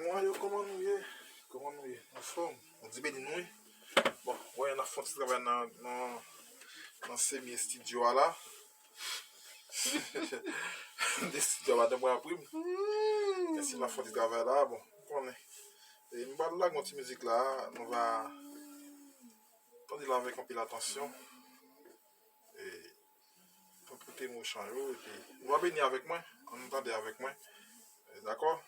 Moi, comment nous y en forme. On dit beni nous. Bon, ouais, on a fait un petit travail dans semi-studio là. Des studios là de moi après. Et si on a fait un petit travail là, bon, on est. Et nous allons là, une petite musique là, on va. On dit là avec un peu l'attention. Et on peut écouter mon chant, et puis on va bénir avec moi. On entendait avec moi. D'accord?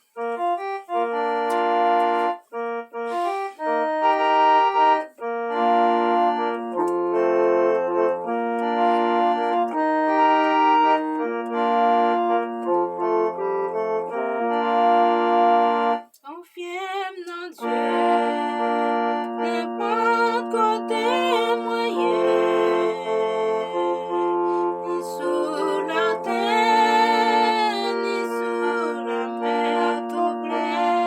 Ni sous la mer, tout bleu.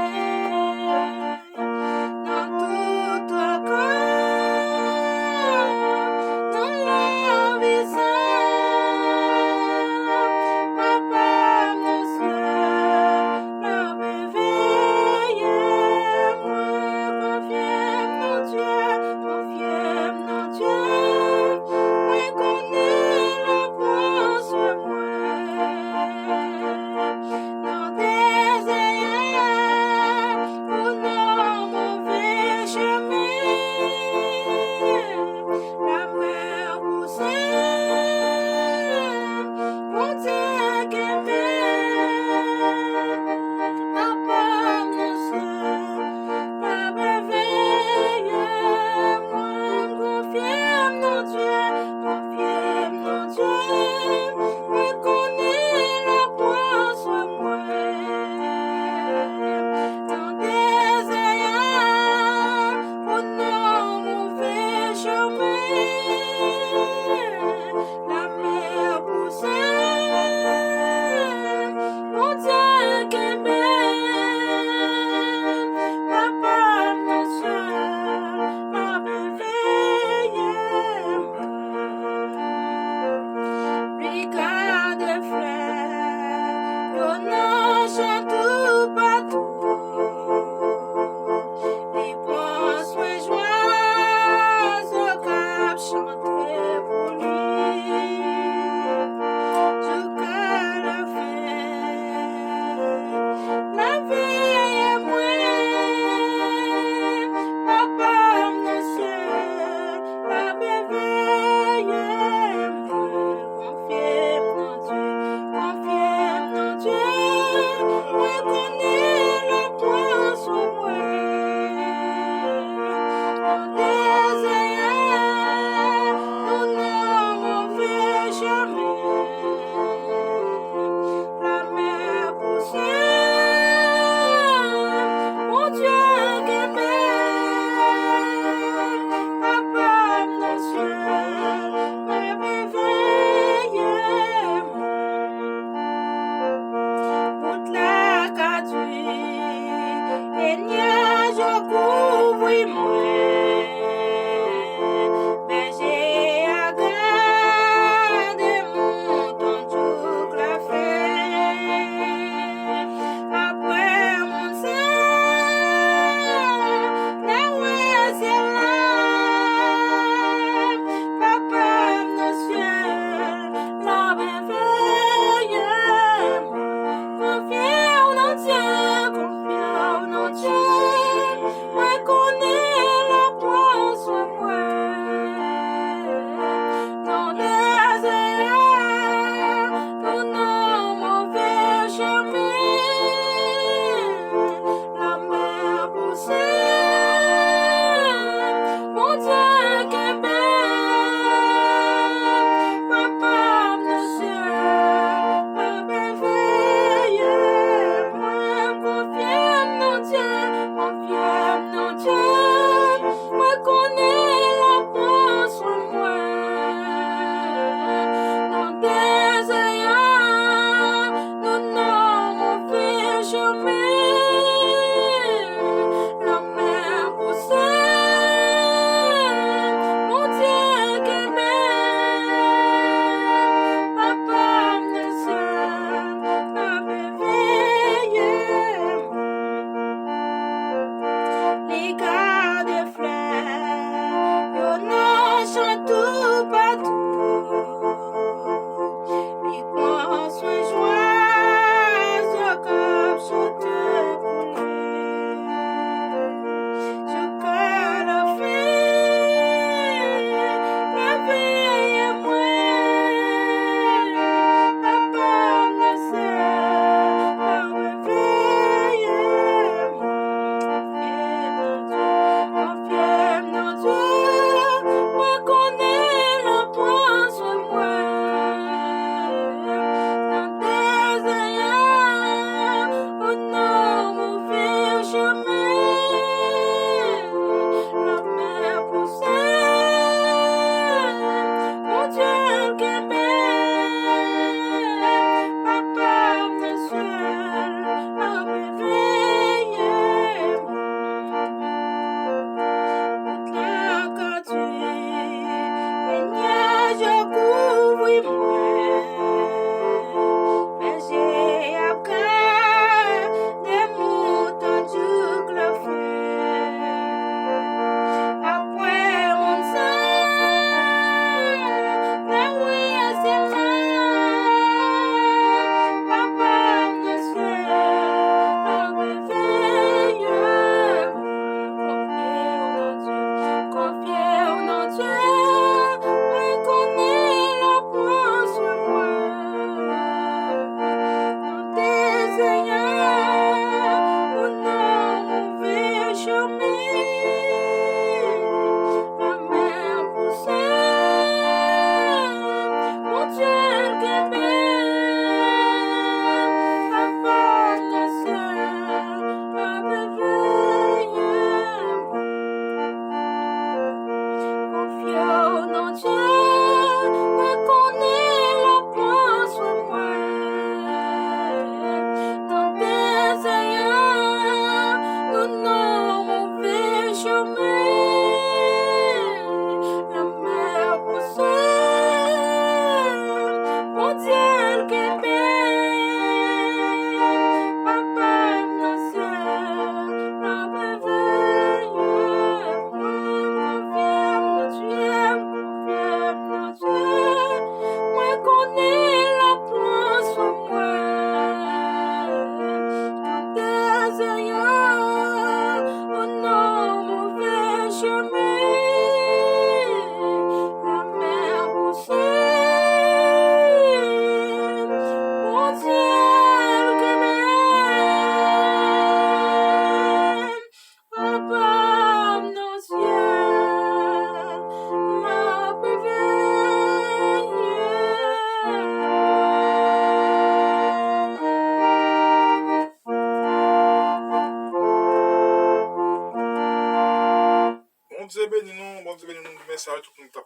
Dieu béni nous, bon Dieu béni nous, merci avec tout le monde qui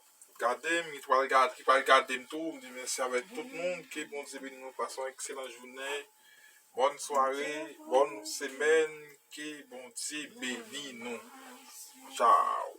a regardé, qui va regarder tout, merci avec tout le monde, que bon Dieu béni nous, passons une excellente journée, bonne soirée, bonne semaine, que bon Dieu béni nous. Ciao.